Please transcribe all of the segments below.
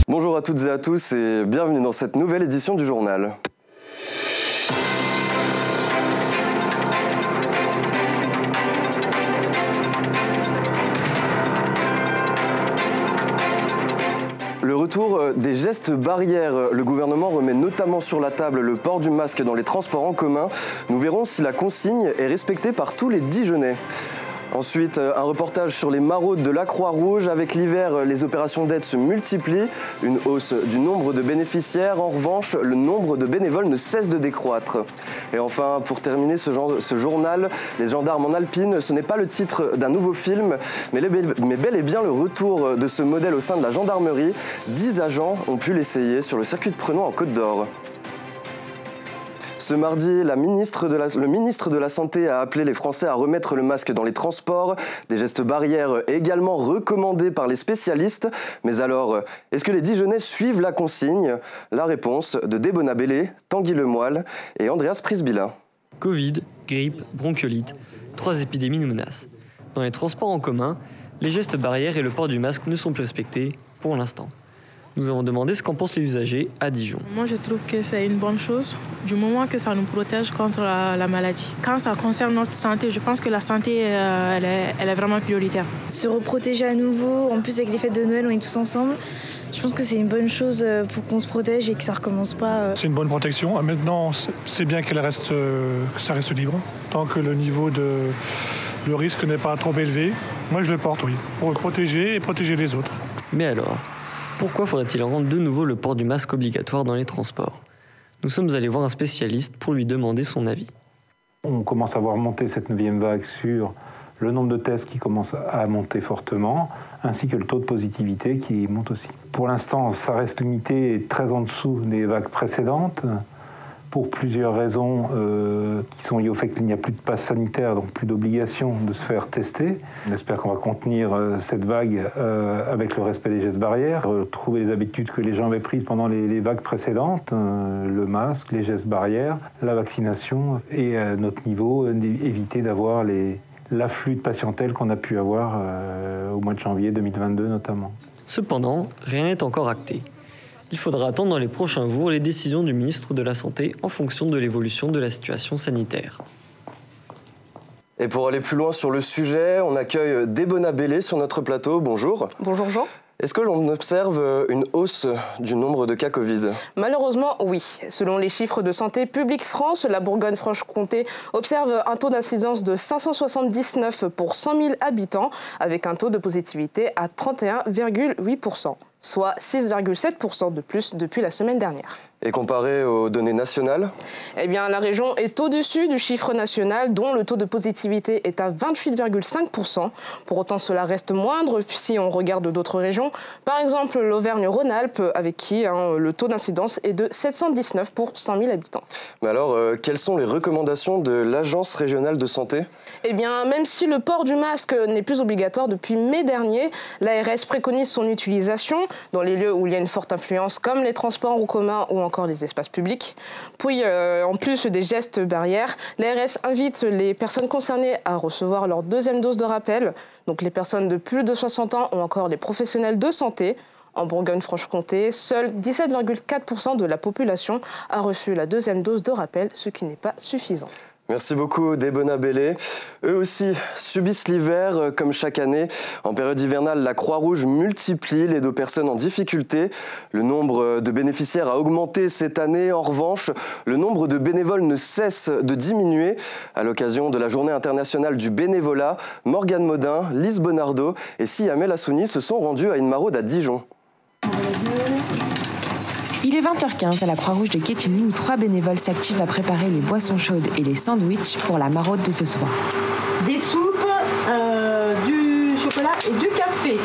Bonjour à toutes et à tous et bienvenue dans cette nouvelle édition du journal. Le retour des gestes barrières. Le gouvernement remet notamment sur la table le port du masque dans les transports en commun. Nous verrons si la consigne est respectée par tous les Dijonnais. Ensuite, un reportage sur les maraudes de la Croix-Rouge. Avec l'hiver, les opérations d'aide se multiplient. Une hausse du nombre de bénéficiaires. En revanche, le nombre de bénévoles ne cesse de décroître. Et enfin, pour terminer ce journal, les gendarmes en Alpine, ce n'est pas le titre d'un nouveau film, mais bel et bien le retour de ce modèle au sein de la gendarmerie. 10 agents ont pu l'essayer sur le circuit de Prenois en Côte d'Or. Ce mardi, le ministre de la Santé a appelé les Français à remettre le masque dans les transports. Des gestes barrières également recommandés par les spécialistes. Mais alors, est-ce que les Dijonnais suivent la consigne? La réponse de Débona Bellé, Tanguy Lemoyle et Andreas Prisbilla. Covid, grippe, bronchiolite, 3 épidémies nous menacent. Dans les transports en commun, les gestes barrières et le port du masque ne sont plus respectés pour l'instant. Nous avons demandé ce qu'en pensent les usagers à Dijon. Moi, je trouve que c'est une bonne chose, du moment que ça nous protège contre la maladie. Quand ça concerne notre santé, je pense que la santé, elle est vraiment prioritaire. Se reprotéger à nouveau, en plus avec les fêtes de Noël, on est tous ensemble. Je pense que c'est une bonne chose pour qu'on se protège et que ça ne recommence pas. C'est une bonne protection. Maintenant, c'est bien que ça reste libre, tant que le niveau de risque n'est pas trop élevé. Moi, je le porte, oui, pour me protéger et protéger les autres. Mais alors, pourquoi faudrait-il rendre de nouveau le port du masque obligatoire dans les transports? Nous sommes allés voir un spécialiste pour lui demander son avis. On commence à voir monter cette 9e vague sur le nombre de tests qui commence à monter fortement, ainsi que le taux de positivité qui monte aussi. Pour l'instant, ça reste limité et très en dessous des vagues précédentes, pour plusieurs raisons qui sont liées au fait qu'il n'y a plus de passe sanitaire, donc plus d'obligation de se faire tester. On espère qu'on va contenir cette vague avec le respect des gestes barrières, retrouver les habitudes que les gens avaient prises pendant les vagues précédentes, le masque, les gestes barrières, la vaccination et à notre niveau, éviter d'avoir l'afflux de patientèle qu'on a pu avoir au mois de janvier 2022 notamment. Cependant, rien n'est encore acté. Il faudra attendre dans les prochains jours les décisions du ministre de la Santé en fonction de l'évolution de la situation sanitaire. Et pour aller plus loin sur le sujet, on accueille Débona Bellé sur notre plateau. Bonjour. Bonjour Jean. Est-ce que l'on observe une hausse du nombre de cas Covid? Malheureusement, oui. Selon les chiffres de Santé publique France, la Bourgogne-Franche-Comté observe un taux d'incidence de 579 pour 100 000 habitants, avec un taux de positivité à 31,8%, soit 6,7% de plus depuis la semaine dernière. Et comparé aux données nationales? Eh bien, la région est au-dessus du chiffre national, dont le taux de positivité est à 28,5%. Pour autant, cela reste moindre si on regarde d'autres régions. Par exemple, l'Auvergne-Rhône-Alpes, avec qui le taux d'incidence est de 719 pour 100 000 habitants. Mais alors, quelles sont les recommandations de l'Agence régionale de santé? Eh bien, même si le port du masque n'est plus obligatoire depuis mai dernier, l'ARS préconise son utilisation dans les lieux où il y a une forte influence, comme les transports en commun ou encore les espaces publics. Puis, en plus des gestes barrières, l'ARS invite les personnes concernées à recevoir leur 2e dose de rappel, donc les personnes de plus de 60 ans ou encore les professionnels de santé. En Bourgogne-Franche-Comté, seuls 17,4% de la population a reçu la 2e dose de rappel, ce qui n'est pas suffisant. Merci beaucoup Débona Bellé. Eux aussi subissent l'hiver comme chaque année. En période hivernale, la Croix-Rouge multiplie l'aide aux personnes en difficulté. Le nombre de bénéficiaires a augmenté cette année. En revanche, le nombre de bénévoles ne cesse de diminuer. À l'occasion de la Journée internationale du bénévolat, Morgane Modin, Lise Bonardo et Siamel Assouni se sont rendus à une maraude à Dijon. Il est 20h15 à la Croix-Rouge de Quetigny où 3 bénévoles s'activent à préparer les boissons chaudes et les sandwichs pour la maraude de ce soir. Des soupes, du chocolat et du café.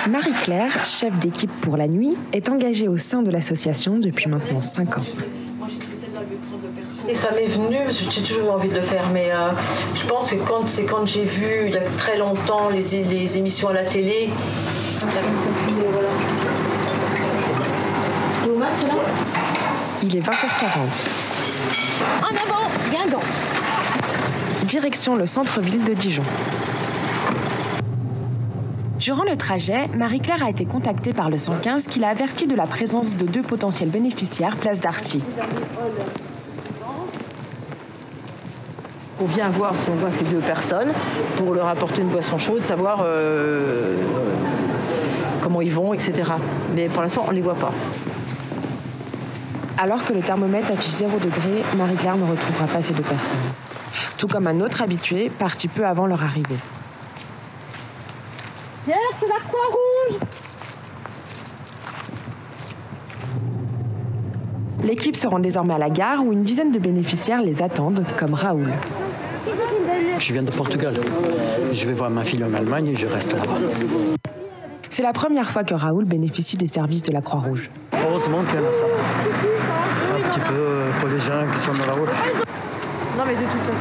Marie-Claire, chef d'équipe pour la nuit, est engagée au sein de l'association depuis maintenant 5 ans. Et ça m'est venu, parce que j'ai toujours envie de le faire, mais je pense que quand j'ai vu il y a très longtemps les émissions à la télé. Il est 20h40. En avant, Guingamp. Direction le centre-ville de Dijon. Durant le trajet, Marie-Claire a été contactée par le 115 qui l'a avertie de la présence de 2 potentiels bénéficiaires place d'Arcy. On vient voir si on voit ces 2 personnes pour leur apporter une boisson chaude, savoir comment ils vont, etc. Mais pour l'instant, on ne les voit pas. Alors que le thermomètre affiche 0 degré, Marie-Claire ne retrouvera pas ces 2 personnes. Tout comme un autre habitué, parti peu avant leur arrivée. Pierre, c'est la Croix-Rouge! L'équipe se rend désormais à la gare où une dizaine de bénéficiaires les attendent, comme Raoul. Je viens de Portugal. Je vais voir ma fille en Allemagne et je reste là-bas. C'est la première fois que Raoul bénéficie des services de la Croix-Rouge. Heureusement qu'il y en a ça. Un petit peu pour les gens qui sont dans la route.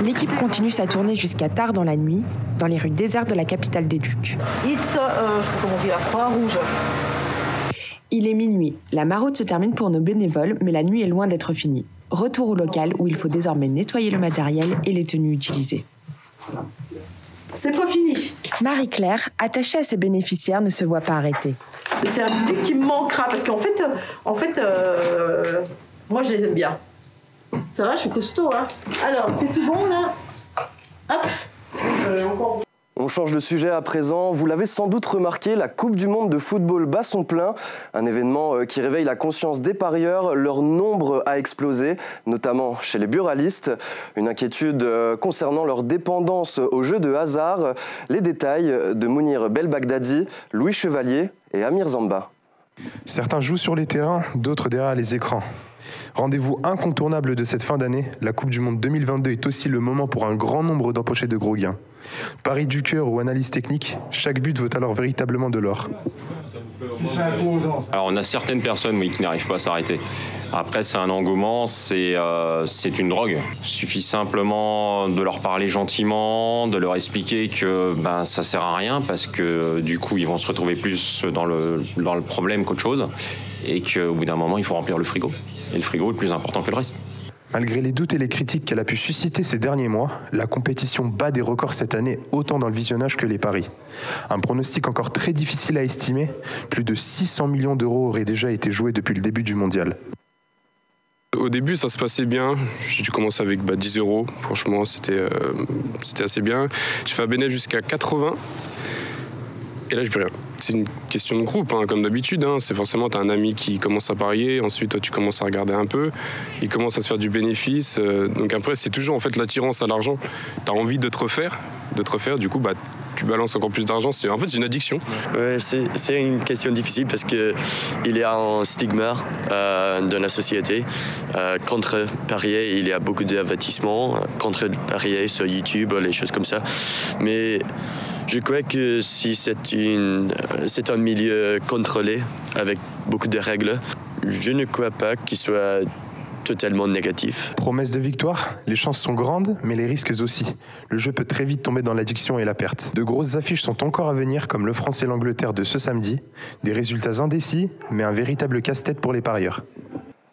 L'équipe continue sa tournée jusqu'à tard dans la nuit, dans les rues désertes de la capitale des Ducs. Je sais pas comment on dit, la Croix-Rouge. Il est minuit. La maraude se termine pour nos bénévoles, mais la nuit est loin d'être finie. Retour au local où il faut désormais nettoyer le matériel et les tenues utilisées. C'est pas fini. Marie-Claire, attachée à ses bénéficiaires, ne se voit pas arrêter. C'est un public qui me manquera parce qu'en fait, moi je les aime bien. Ça va, je suis costaud, hein. Alors, c'est tout bon là. Hop. Encore. On change de sujet à présent. Vous l'avez sans doute remarqué, la Coupe du Monde de football bat son plein. Un événement qui réveille la conscience des parieurs. Leur nombre a explosé, notamment chez les buralistes. Une inquiétude concernant leur dépendance aux jeux de hasard. Les détails de Mounir Belbagdadi, Louis Chevalier et Amir Zamba. Certains jouent sur les terrains, d'autres derrière les écrans. Rendez-vous incontournable de cette fin d'année, la Coupe du Monde 2022 est aussi le moment pour un grand nombre d'empochés de gros gains. Paris du cœur ou analyse technique, chaque but vaut alors véritablement de l'or. Alors on a certaines personnes qui n'arrivent pas à s'arrêter. Après c'est un engouement, c'est une drogue. Il suffit simplement de leur parler gentiment, de leur expliquer que ça sert à rien parce que du coup ils vont se retrouver plus dans le problème qu'autre chose et qu'au bout d'un moment il faut remplir le frigo. Et le frigo est plus important que le reste. Malgré les doutes et les critiques qu'elle a pu susciter ces derniers mois, la compétition bat des records cette année, autant dans le visionnage que les paris. Un pronostic encore très difficile à estimer, plus de 600 millions d'euros auraient déjà été joués depuis le début du mondial. Au début, ça se passait bien. J'ai commencé avec 10 euros. Franchement, c'était assez bien. J'ai fait un bénéfice jusqu'à 80. Et là, je peux rien. C'est une question de groupe, comme d'habitude. C'est forcément, tu as un ami qui commence à parier, ensuite, toi, tu commences à regarder un peu, il commence à se faire du bénéfice. Donc après, c'est toujours en fait l'attirance à l'argent. Tu as envie de te refaire, du coup, tu balances encore plus d'argent. En fait, c'est une addiction. Ouais, c'est une question difficile parce qu'il y a un stigma dans la société. Contre parier, il y a beaucoup d'avertissements. Contre parier sur YouTube, les choses comme ça. Mais je crois que si c'est un milieu contrôlé avec beaucoup de règles, je ne crois pas qu'il soit totalement négatif. Promesse de victoire, les chances sont grandes, mais les risques aussi. Le jeu peut très vite tomber dans l'addiction et la perte. De grosses affiches sont encore à venir, comme le France et l'Angleterre de ce samedi. Des résultats indécis, mais un véritable casse-tête pour les parieurs.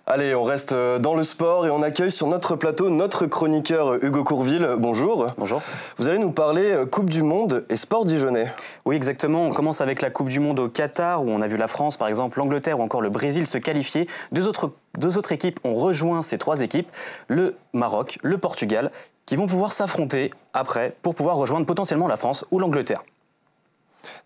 Allez, on reste dans le sport et on accueille sur notre plateau notre chroniqueur Hugo Courville. Bonjour. Bonjour. Vous allez nous parler Coupe du Monde et sport dijonnais. Oui, exactement. On commence avec la Coupe du Monde au Qatar où on a vu la France, par exemple, l'Angleterre ou encore le Brésil se qualifier. Deux autres équipes ont rejoint ces 3 équipes, le Maroc, le Portugal, qui vont pouvoir s'affronter après pour pouvoir rejoindre potentiellement la France ou l'Angleterre.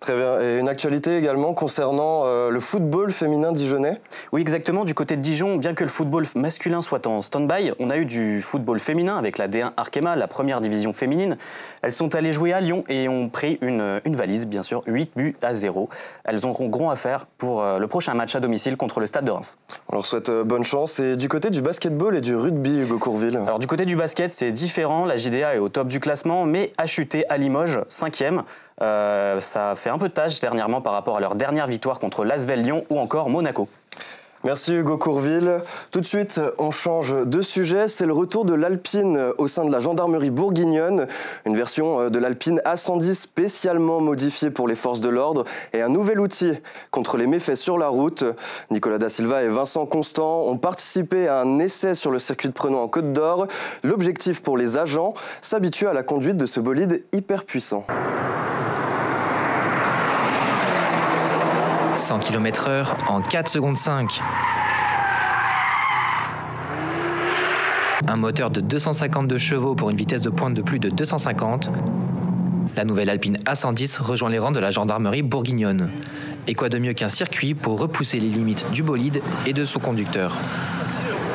Très bien. Et une actualité également concernant le football féminin dijonnais. Oui, exactement. Du côté de Dijon, bien que le football masculin soit en stand-by, on a eu du football féminin avec la D1 Arkema, la première division féminine. Elles sont allées jouer à Lyon et ont pris une valise, bien sûr, 8-0. Elles auront grand à faire pour le prochain match à domicile contre le Stade de Reims. On leur souhaite bonne chance. Et du côté du basketball et du rugby, Hugo Courville? Alors du côté du basket, c'est différent. La JDA est au top du classement, mais a chuté à Limoges, 5e. Ça fait un peu de tâche dernièrement par rapport à leur dernière victoire contre l'Asvel Lyon ou encore Monaco. Merci Hugo Courville. Tout de suite, on change de sujet. C'est le retour de l'Alpine au sein de la gendarmerie bourguignonne. Une version de l'Alpine A110 spécialement modifiée pour les forces de l'ordre et un nouvel outil contre les méfaits sur la route. Nicolas Da Silva et Vincent Constant ont participé à un essai sur le circuit de Prenon en Côte d'Or. L'objectif pour les agents, s'habituer à la conduite de ce bolide hyper puissant. 100 km/h en 4 secondes 5. Un moteur de 252 chevaux pour une vitesse de pointe de plus de 250. La nouvelle Alpine A110 rejoint les rangs de la gendarmerie bourguignonne. Et quoi de mieux qu'un circuit pour repousser les limites du bolide et de son conducteur.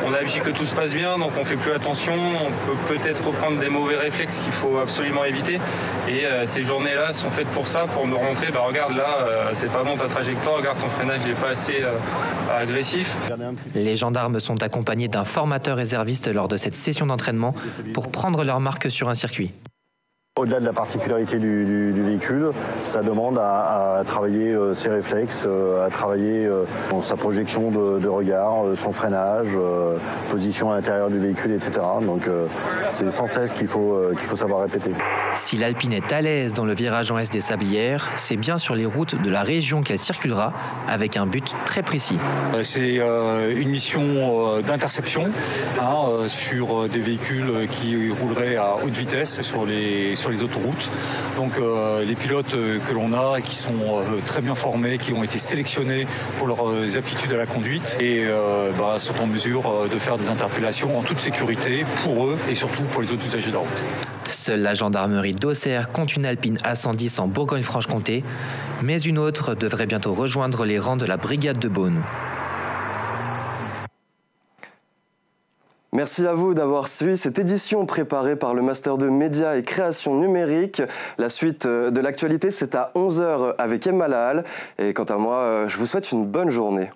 On a vérifié que tout se passe bien, donc on fait plus attention. On peut peut-être reprendre des mauvais réflexes qu'il faut absolument éviter. Et ces journées-là sont faites pour ça, pour nous montrer, regarde là, c'est pas bon ta trajectoire, regarde ton freinage n'est pas assez agressif. Les gendarmes sont accompagnés d'un formateur réserviste lors de cette session d'entraînement pour prendre leur marque sur un circuit. Au-delà de la particularité du véhicule, ça demande à travailler ses réflexes, à travailler sa projection de regard, son freinage, position à l'intérieur du véhicule, etc. Donc c'est sans cesse qu'il faut savoir répéter. Si l'Alpine est à l'aise dans le virage en S des Sablières, c'est bien sur les routes de la région qu'elle circulera, avec un but très précis. C'est une mission d'interception sur des véhicules qui rouleraient à haute vitesse sur les autoroutes. Donc les pilotes que l'on a, qui sont très bien formés, qui ont été sélectionnés pour leurs aptitudes à la conduite et sont en mesure de faire des interpellations en toute sécurité pour eux et surtout pour les autres usagers de la route. Seule la gendarmerie d'Auxerre compte une Alpine A110 en Bourgogne-Franche-Comté, mais une autre devrait bientôt rejoindre les rangs de la brigade de Beaune. Merci à vous d'avoir suivi cette édition préparée par le Master de Médias et Création Numérique. La suite de l'actualité, c'est à 11h avec Emma Lahal. Et quant à moi, je vous souhaite une bonne journée.